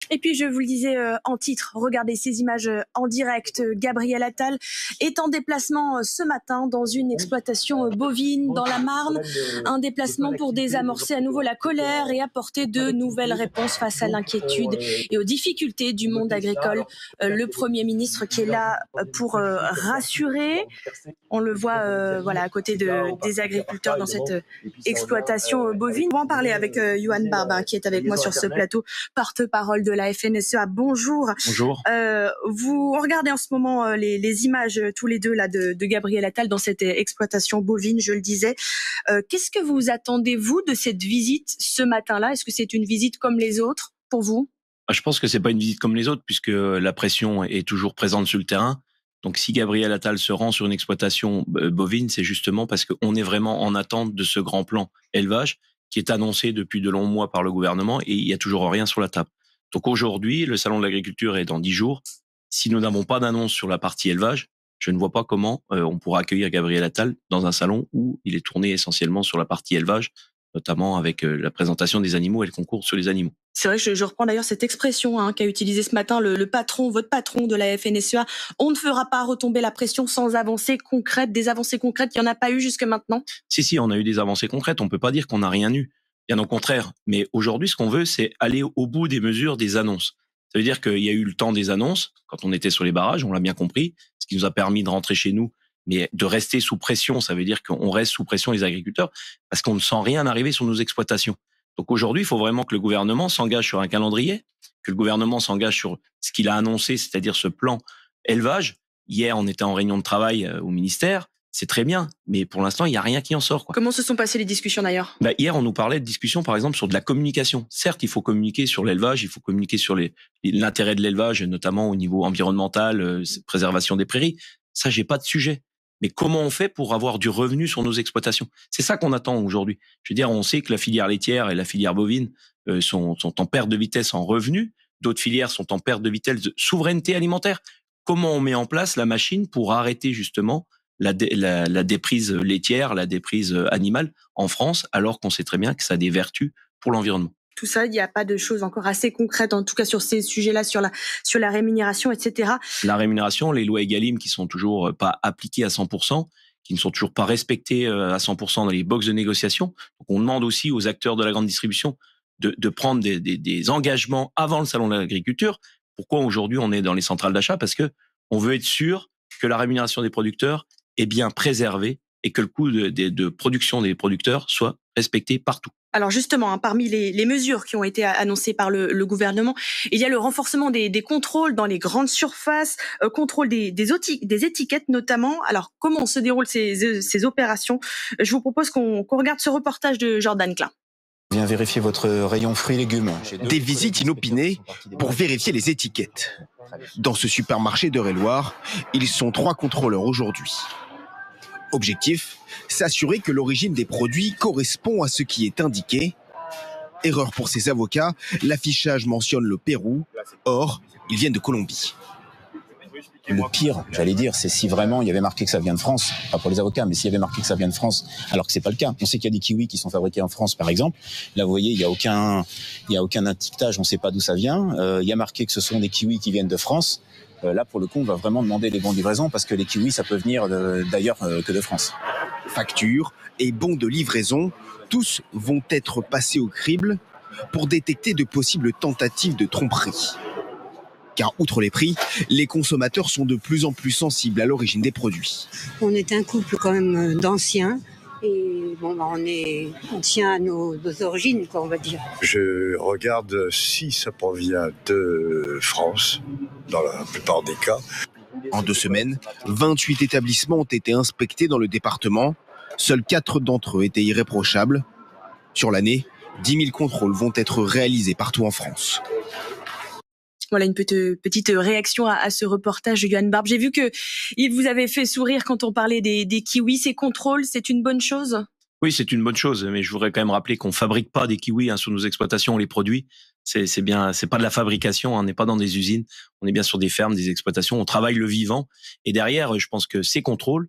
Et puis, je vous le disais en titre, regardez ces images en direct. Gabriel Attal est en déplacement ce matin dans une exploitation bovine dans la Marne. Un déplacement pour désamorcer à nouveau la colère et apporter de nouvelles réponses face à l'inquiétude et aux difficultés du monde agricole. Le Premier ministre qui est là pour rassurer. On le voit voilà, à côté des agriculteurs dans cette exploitation bovine. On va en parler avec Yohan Barbin qui est avec moi sur ce plateau, porte-parole de la FNSEA. Bonjour. Bonjour. Vous regardez en ce moment les images tous les deux là de Gabriel Attal dans cette exploitation bovine, je le disais. Qu'est-ce que vous attendez, vous, de cette visite ce matin-là? Est-ce que c'est une visite comme les autres pour vous? Je pense que c'est pas une visite comme les autres puisque la pression est toujours présente sur le terrain. Donc si Gabriel Attal se rend sur une exploitation bovine, c'est justement parce qu'on est vraiment en attente de ce grand plan élevage qui est annoncé depuis de longs mois par le gouvernement et il n'y a toujours rien sur la table. Donc aujourd'hui, le salon de l'agriculture est dans 10 jours. Si nous n'avons pas d'annonce sur la partie élevage, je ne vois pas comment on pourra accueillir Gabriel Attal dans un salon où il est tourné essentiellement sur la partie élevage, notamment avec la présentation des animaux et le concours sur les animaux. C'est vrai que je reprends d'ailleurs cette expression qu'a utilisée ce matin le patron, votre patron de la FNSEA. On ne fera pas retomber la pression sans avancées concrètes, des avancées concrètes, il n'y en a pas eu jusque maintenant? Si, on a eu des avancées concrètes. On peut pas dire qu'on n'a rien eu. Bien au contraire. Mais aujourd'hui, ce qu'on veut, c'est aller au bout des mesures, des annonces. Ça veut dire qu'il y a eu le temps des annonces, quand on était sur les barrages, on l'a bien compris, ce qui nous a permis de rentrer chez nous. Mais de rester sous pression, ça veut dire qu'on reste sous pression les agriculteurs, parce qu'on ne sent rien arriver sur nos exploitations. Donc aujourd'hui, il faut vraiment que le gouvernement s'engage sur un calendrier, que le gouvernement s'engage sur ce qu'il a annoncé, c'est-à-dire ce plan élevage. Hier, on était en réunion de travail au ministère, c'est très bien, mais pour l'instant, il n'y a rien qui en sort, quoi. Comment se sont passées les discussions d'ailleurs? Hier, on nous parlait de discussions, par exemple, sur de la communication. Certes, il faut communiquer sur l'élevage, il faut communiquer sur l'intérêt de l'élevage, notamment au niveau environnemental, préservation des prairies. Ça, j'ai pas de sujet. Mais comment on fait pour avoir du revenu sur nos exploitations? C'est ça qu'on attend aujourd'hui. Je veux dire, on sait que la filière laitière et la filière bovine sont en perte de vitesse en revenus. D'autres filières sont en perte de vitesse de souveraineté alimentaire. Comment on met en place la machine pour arrêter justement la déprise laitière, la déprise animale en France, alors qu'on sait très bien que ça a des vertus pour l'environnement? Tout ça, il n'y a pas de choses encore assez concrètes, en tout cas sur ces sujets-là, sur la rémunération, etc. La rémunération, les lois Egalim qui sont toujours pas appliquées à 100%, qui ne sont toujours pas respectées à 100% dans les boxes de négociation. Donc on demande aussi aux acteurs de la grande distribution de prendre des engagements avant le salon de l'agriculture. Pourquoi aujourd'hui on est dans les centrales d'achat? Parce que on veut être sûr que la rémunération des producteurs est bien préservée et que le coût de production des producteurs soit respecté partout. Alors justement, parmi les mesures qui ont été annoncées par le gouvernement, il y a le renforcement des contrôles dans les grandes surfaces, contrôle des étiquettes notamment. Alors comment se déroulent ces opérations? Je vous propose qu'on regarde ce reportage de Jordan Klein. Viens vérifier votre rayon fruits et légumes. Des visites inopinées pour vérifier les étiquettes. Dans ce supermarché d'Eure-et-Loir, ils sont 3 contrôleurs aujourd'hui. Objectif, s'assurer que l'origine des produits correspond à ce qui est indiqué. Erreur pour ces avocats, l'affichage mentionne le Pérou. Or, ils viennent de Colombie. Le pire, j'allais dire, c'est si vraiment il y avait marqué que ça vient de France, pas pour les avocats, mais s'il y avait marqué que ça vient de France, alors que c'est pas le cas. On sait qu'il y a des kiwis qui sont fabriqués en France, par exemple. Là, vous voyez, il y a aucun étiquetage, on sait pas d'où ça vient. Il y a marqué que ce sont des kiwis qui viennent de France. Là, pour le coup, on va vraiment demander les bons de livraison parce que les kiwis, ça peut venir d'ailleurs que de France. Factures et bons de livraison, tous vont être passés au crible pour détecter de possibles tentatives de tromperie. Car outre les prix, les consommateurs sont de plus en plus sensibles à l'origine des produits. On est un couple quand même d'anciens. Et on tient à nos origines, quoi, on va dire. Je regarde si ça provient de France, dans la plupart des cas. En 2 semaines, 28 établissements ont été inspectés dans le département. Seuls 4 d'entre eux étaient irréprochables. Sur l'année, 10 000 contrôles vont être réalisés partout en France. Voilà une petite réaction à ce reportage de Yohan Barbe. J'ai vu que il vous avait fait sourire quand on parlait des kiwis. Ces contrôles, c'est une bonne chose? Oui, c'est une bonne chose, mais je voudrais quand même rappeler qu'on fabrique pas des kiwis sur nos exploitations, on les produit. C'est bien, c'est pas de la fabrication, on n'est pas dans des usines, on est bien sur des fermes, des exploitations, on travaille le vivant. Et derrière, je pense que ces contrôles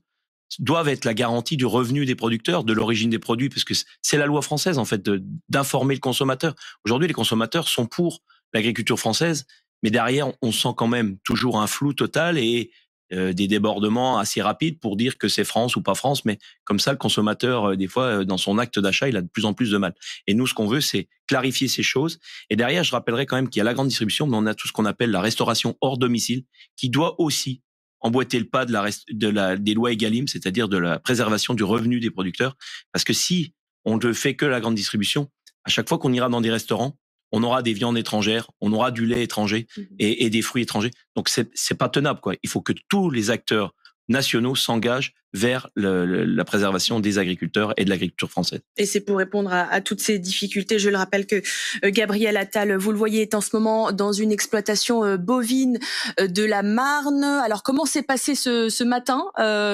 doivent être la garantie du revenu des producteurs, de l'origine des produits, parce que c'est la loi française en fait d'informer le consommateur. Aujourd'hui, les consommateurs sont pour l'agriculture française, mais derrière, on sent quand même toujours un flou total et des débordements assez rapides pour dire que c'est France ou pas France, mais comme ça, le consommateur, des fois, dans son acte d'achat, il a de plus en plus de mal. Et nous, ce qu'on veut, c'est clarifier ces choses. Et derrière, je rappellerai quand même qu'il y a la grande distribution, mais on a tout ce qu'on appelle la restauration hors domicile, qui doit aussi emboîter le pas des lois Egalim, c'est-à-dire de la préservation du revenu des producteurs. Parce que si on ne fait que la grande distribution, à chaque fois qu'on ira dans des restaurants, on aura des viandes étrangères, on aura du lait étranger et des fruits étrangers. Donc c'est pas tenable, quoi. Il faut que tous les acteurs nationaux s'engagent vers la préservation des agriculteurs et de l'agriculture française. Et c'est pour répondre à toutes ces difficultés. Je le rappelle que Gabriel Attal, vous le voyez, est en ce moment dans une exploitation bovine de la Marne. Alors comment s'est passé ce matin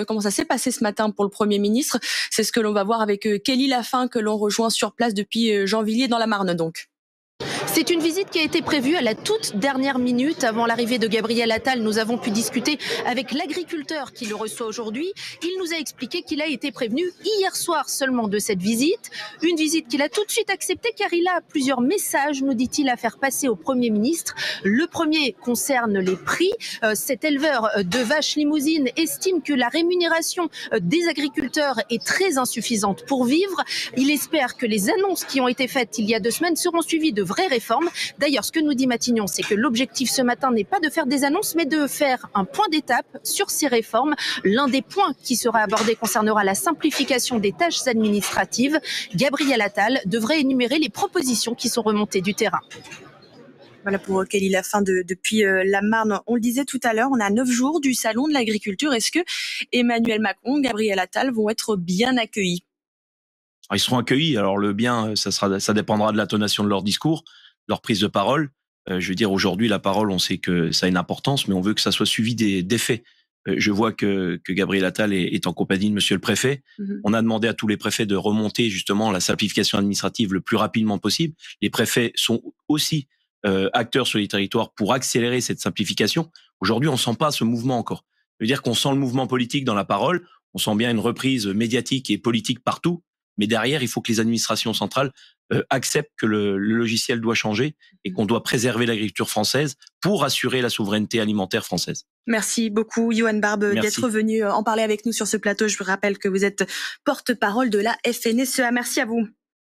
Comment ça s'est passé ce matin pour le Premier ministre? C'est ce que l'on va voir avec Kelly Lafin, que l'on rejoint sur place depuis Gennevilliers dans la Marne, donc. C'est une visite qui a été prévue à la toute dernière minute. Avant l'arrivée de Gabriel Attal, nous avons pu discuter avec l'agriculteur qui le reçoit aujourd'hui. Il nous a expliqué qu'il a été prévenu hier soir seulement de cette visite. Une visite qu'il a tout de suite acceptée car il a plusieurs messages, nous dit-il, à faire passer au Premier ministre. Le premier concerne les prix. Cet éleveur de vaches limousines estime que la rémunération des agriculteurs est très insuffisante pour vivre. Il espère que les annonces qui ont été faites il y a 2 semaines seront suivies de vraies réformes. D'ailleurs, ce que nous dit Matignon, c'est que l'objectif ce matin n'est pas de faire des annonces, mais de faire un point d'étape sur ces réformes. L'un des points qui sera abordé concernera la simplification des tâches administratives. Gabriel Attal devrait énumérer les propositions qui sont remontées du terrain. Voilà pour Kelly Lafin depuis la Marne. On le disait tout à l'heure, on a 9 jours du salon de l'agriculture. Est-ce que Emmanuel Macron, Gabriel Attal vont être bien accueillis? Ils seront accueillis. Alors le bien, ça dépendra de l'intonation de leur discours, leur prise de parole. Je veux dire, aujourd'hui, la parole, on sait que ça a une importance, mais on veut que ça soit suivi des faits. Je vois que Gabriel Attal est en compagnie de Monsieur le Préfet. On a demandé à tous les préfets de remonter justement la simplification administrative le plus rapidement possible. Les préfets sont aussi acteurs sur les territoires pour accélérer cette simplification. Aujourd'hui, on sent pas ce mouvement encore. Ça veut dire qu'on sent le mouvement politique dans la parole, on sent bien une reprise médiatique et politique partout. Mais derrière, il faut que les administrations centrales acceptent que le logiciel doit changer et qu'on doit préserver l'agriculture française pour assurer la souveraineté alimentaire française. Merci beaucoup, Yohan Barbe, d'être venu en parler avec nous sur ce plateau. Je vous rappelle que vous êtes porte-parole de la FNSEA. Merci à vous.